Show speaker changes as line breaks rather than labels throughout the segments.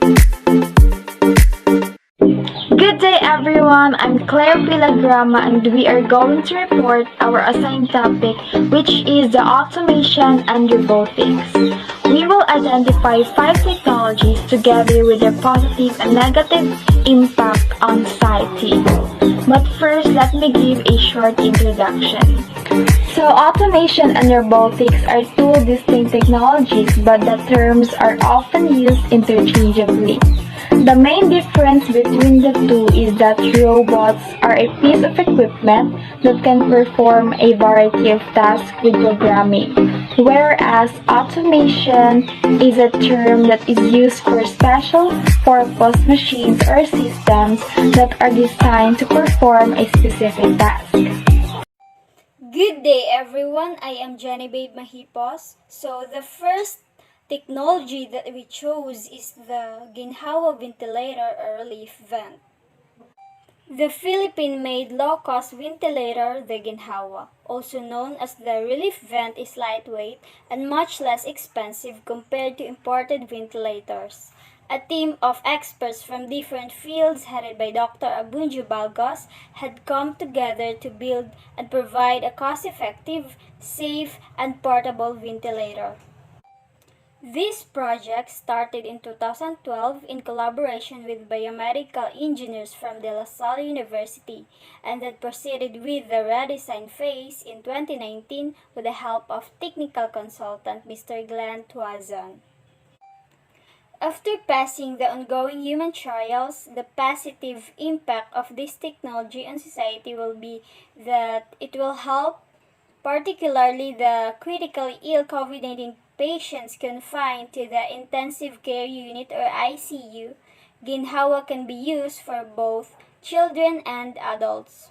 Good day everyone, I'm Claire Villagrama and we are going to report our assigned topic which is the automation and robotics. We will identify 5 technologies together with their positive and negative impact on society. But first, let me give a short introduction. So automation and robotics are two distinct technologies but the terms are often used interchangeably. The main difference between the two is that robots are a piece of equipment that can perform a variety of tasks with programming, whereas automation is a term that is used for special purpose machines or systems that are designed to perform a specific task.
Good day everyone, I am Genevieve Mahipos. So the first technology that we chose is the ginhawa ventilator or relief vent. The Philippine-made low-cost ventilator, the ginhawa, also known as the relief vent, is lightweight and much less expensive compared to imported ventilators. A team of experts from different fields headed by Dr. Abunjo Balgos had come together to build and provide a cost-effective, safe, and portable ventilator. This project started in 2012 in collaboration with biomedical engineers from De La Salle University and then proceeded with the redesign phase in 2019 with the help of technical consultant Mr. Glenn Tuazon. After passing the ongoing human trials, the positive impact of this technology on society will be that it will help particularly the critically ill COVID-19 patients confined to the intensive care unit or ICU. Ginhawa can be used for both children and adults.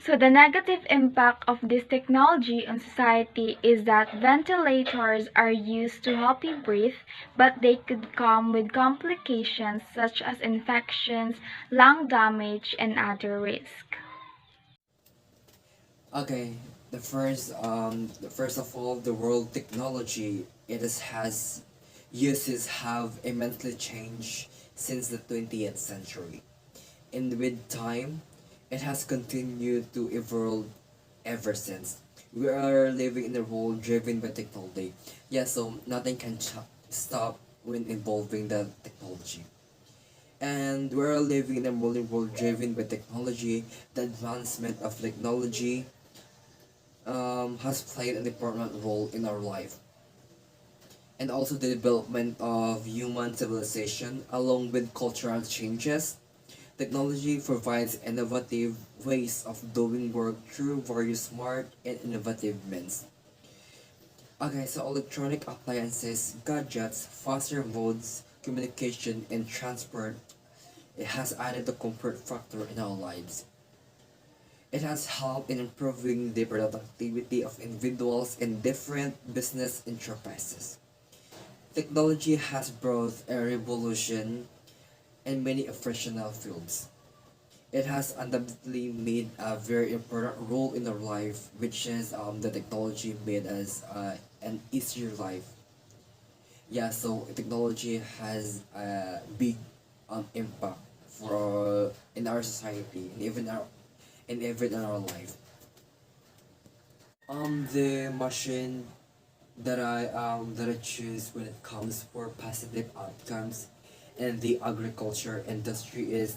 So the negative impact of this technology on society is that ventilators are used to help you breathe, but they could come with complications such as infections, lung damage, and other risks.
Okay, first of all, the world technology has uses have immensely changed since the 20th century, and with time, it has continued to evolve ever since. We are living in a world driven by technology. Yeah, so nothing can stop when evolving the technology. And we're living in a modern world driven by technology. The advancement of technology has played an important role in our life, and also the development of human civilization along with cultural changes. Technology provides innovative ways of doing work through various smart and innovative means. Okay, so electronic appliances, gadgets, faster modes, communication, and transport, it has added a comfort factor in our lives. It has helped in improving the productivity of individuals in different business enterprises. Technology has brought a revolution in many professional fields. It has undoubtedly made a very important role in our life, which is the technology made us an easier life. Yeah, so technology has a big impact for in our society and even in our life. The machine that I choose when it comes for positive outcomes in the agriculture industry is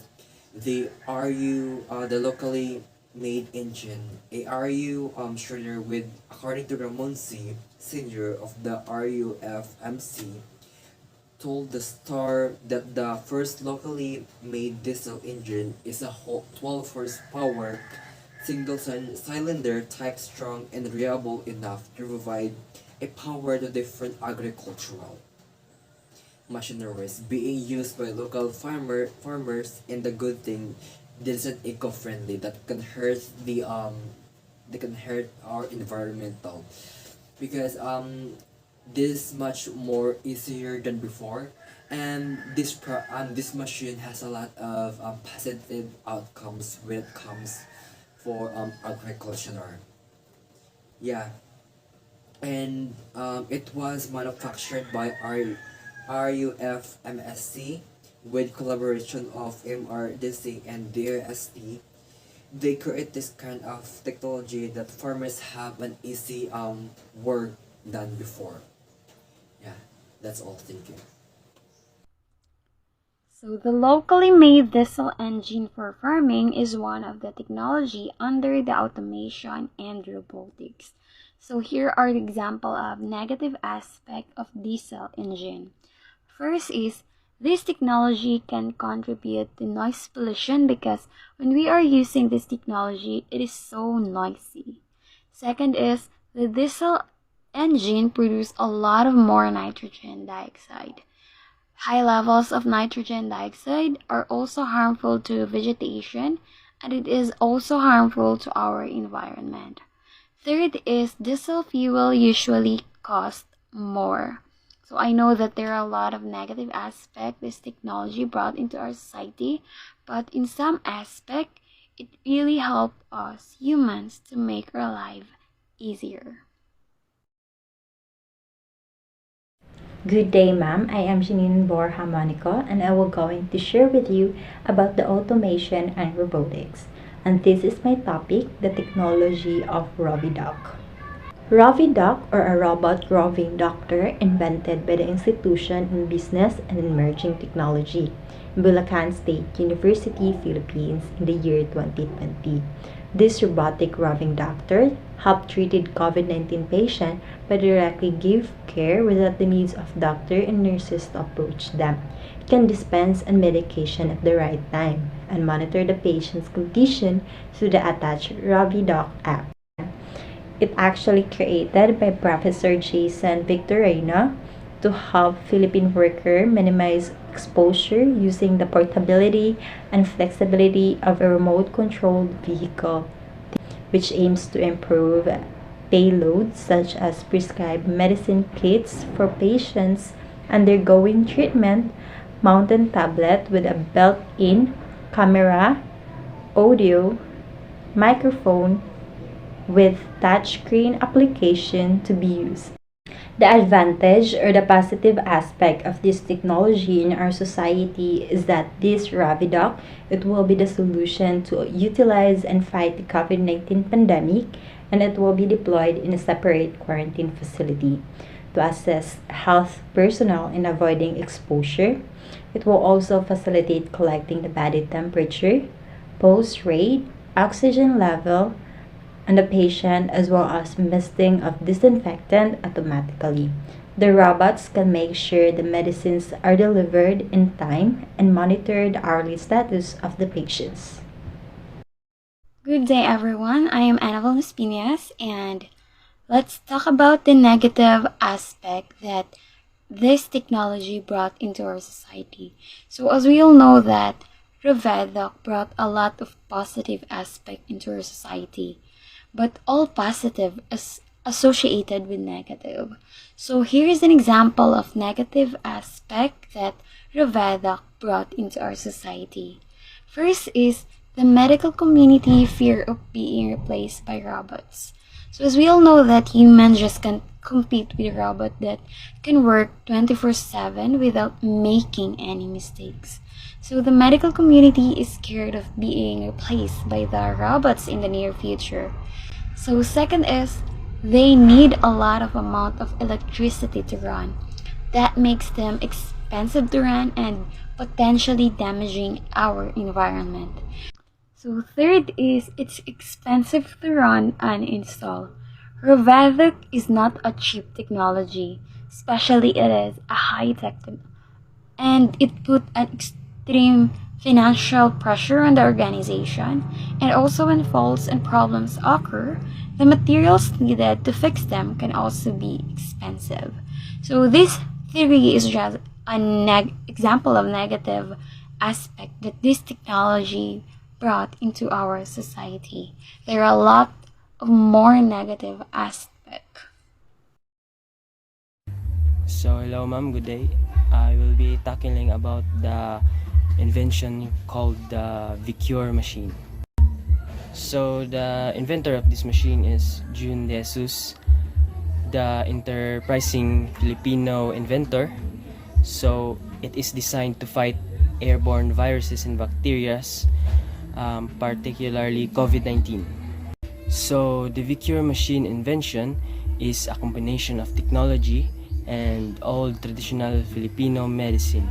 the RU the locally made engine, a RU shredder with, according to Ramon C. Senior of the RUFMC, told the Star that the first locally made diesel engine is a 12 horsepower single cylinder type, strong and reliable enough to provide a power to different agricultural machineries being used by local farmers. And the good thing, this isn't eco-friendly, that can hurt our environmental, because this is much more easier than before, and this machine has a lot of positive outcomes when it comes for agriculture. Yeah, and it was manufactured by RUFMSC with collaboration of MRDC and DRST, they create this kind of technology that farmers have an easy work done before. Yeah, that's all. Thank you.
So the locally made diesel engine for farming is one of the technology under the automation and robotics. So here are the example of negative aspect of diesel engine. First is this technology can contribute to noise pollution because when we are using this technology, it is so noisy. Second is the diesel engine produce a lot of more nitrogen dioxide. High levels of nitrogen dioxide are also harmful to vegetation and it is also harmful to our environment. Third is diesel fuel usually costs more. So I know that there are a lot of negative aspects this technology brought into our society, but in some aspect, it really helped us humans to make our life easier.
Good day, ma'am. I am Janine Borja Monico, and I will going to share with you about the automation and robotics. And this is my topic, the technology of Robidoc. Rovidoc, or a robot roving doctor, invented by the Institution in Business and Emerging Technology, Bulacan State University, Philippines, in the year 2020. This robotic roving doctor helped treated COVID-19 patient by directly give care without the needs of doctor and nurses to approach them. It can dispense and medication at the right time and monitor the patient's condition through the attached Rovidoc app. It actually created by Professor Jason Victorino to help Philippine worker minimize exposure using the portability and flexibility of a remote controlled vehicle, which aims to improve payloads such as prescribed medicine kits for patients undergoing treatment, mounted tablet with a built-in camera, audio, microphone, with touchscreen application to be used. The advantage or the positive aspect of this technology in our society is that this Ravidoc, it will be the solution to utilize and fight the COVID-19 pandemic, and it will be deployed in a separate quarantine facility to assess health personnel in avoiding exposure. It will also facilitate collecting the body temperature, pulse rate, oxygen level, and the patient, as well as misting of disinfectant automatically. The robots can make sure the medicines are delivered in time and monitor the hourly status of the patients.
Good day, everyone. I am Annabelle Nuspinias, and let's talk about the negative aspect that this technology brought into our society. So, as we all know that Rovedoc brought a lot of positive aspect into our society, but all positive is associated with negative. So, here is an example of negative aspect that Rovedoc brought into our society. First is the medical community fear of being replaced by robots. So as we all know that humans just can't compete with a robot that can work 24/7 without making any mistakes. So the medical community is scared of being replaced by the robots in the near future. So second is they need a lot of amount of electricity to run. That makes them expensive to run and potentially damaging our environment. So third is it's expensive to run and install. Robotic is not a cheap technology, especially it is a high-tech and it put an extreme financial pressure on the organization, and also when faults and problems occur, the materials needed to fix them can also be expensive. So this theory is just an example of negative aspect that this technology brought into our society. There are a lot of more negative aspect.
So hello ma'am, good day. I will be tackling about the invention called the Vicure machine. So the inventor of this machine is Jun De Jesus, the enterprising Filipino inventor. So it is designed to fight airborne viruses and bacteria, particularly COVID-19. So the VCure machine invention is a combination of technology and old traditional Filipino medicine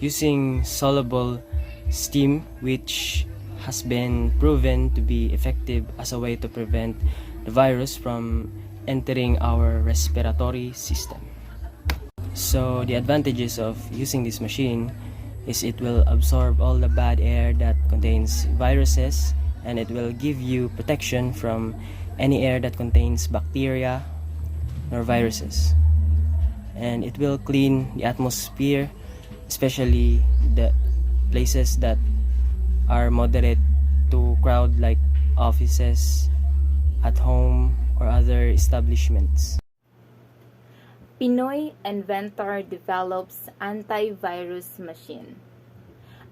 using soluble steam, which has been proven to be effective as a way to prevent the virus from entering our respiratory system. So the advantages of using this machine is it will absorb all the bad air that contains viruses, and it will give you protection from any air that contains bacteria or viruses. And it will clean the atmosphere, especially the places that are moderate to crowd like offices, at home, or other establishments.
Pinoy inventor develops antivirus machine.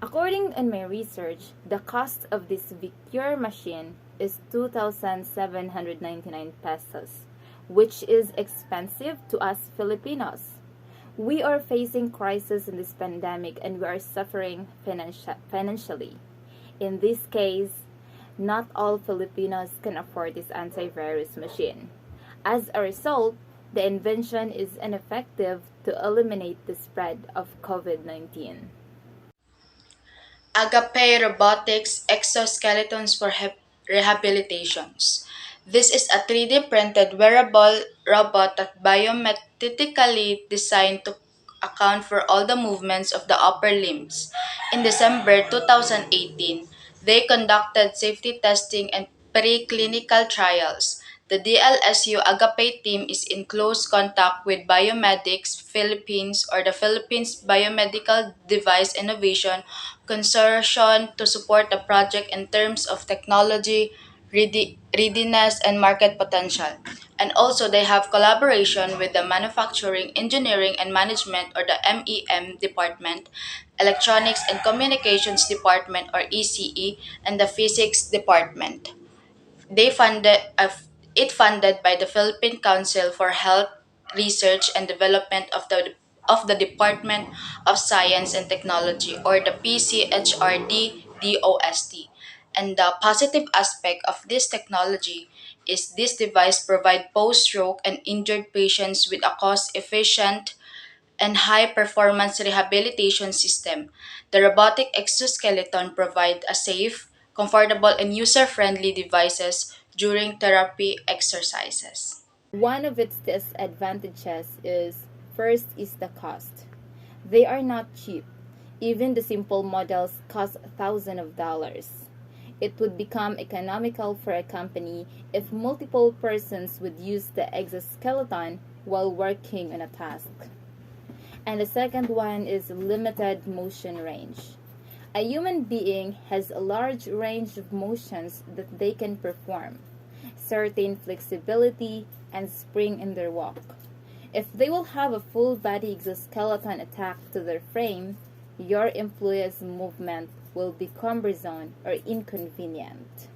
According to my research, the cost of this VCure machine is 2,799 pesos, which is expensive to us Filipinos. We are facing crisis in this pandemic and we are suffering financially. In this case, not all Filipinos can afford this antivirus machine. As a result, the invention is ineffective to eliminate the spread of COVID-19.
Agape Robotics exoskeletons for rehabilitations. This is a 3D printed wearable robot that biometrically designed to account for all the movements of the upper limbs. In December 2018, they conducted safety testing and preclinical trials. The DLSU Agape team is in close contact with Biomedics Philippines or the Philippines Biomedical Device Innovation Consortium to support the project in terms of technology, readiness, and market potential. And also, they have collaboration with the Manufacturing, Engineering, and Management or the MEM department, Electronics and Communications department or ECE, and the Physics department. They funded it funded by the Philippine Council for Health Research and Development of the Department of Science and Technology or the PCHRD DOST. And the positive aspect of this technology is this device provide post-stroke and injured patients with a cost-efficient and high performance rehabilitation system. The robotic exoskeleton provide a safe, comfortable, and user-friendly devices during therapy exercises.
One of its disadvantages is first is the cost. They are not cheap. Even the simple models cost thousands of dollars. It would become economical for a company if multiple persons would use the exoskeleton while working on a task. And the second one is limited motion range. A human being has a large range of motions that they can perform, certain flexibility and spring in their walk. If they will have a full body exoskeleton attached to their frame, your employee's movement will be cumbersome or inconvenient.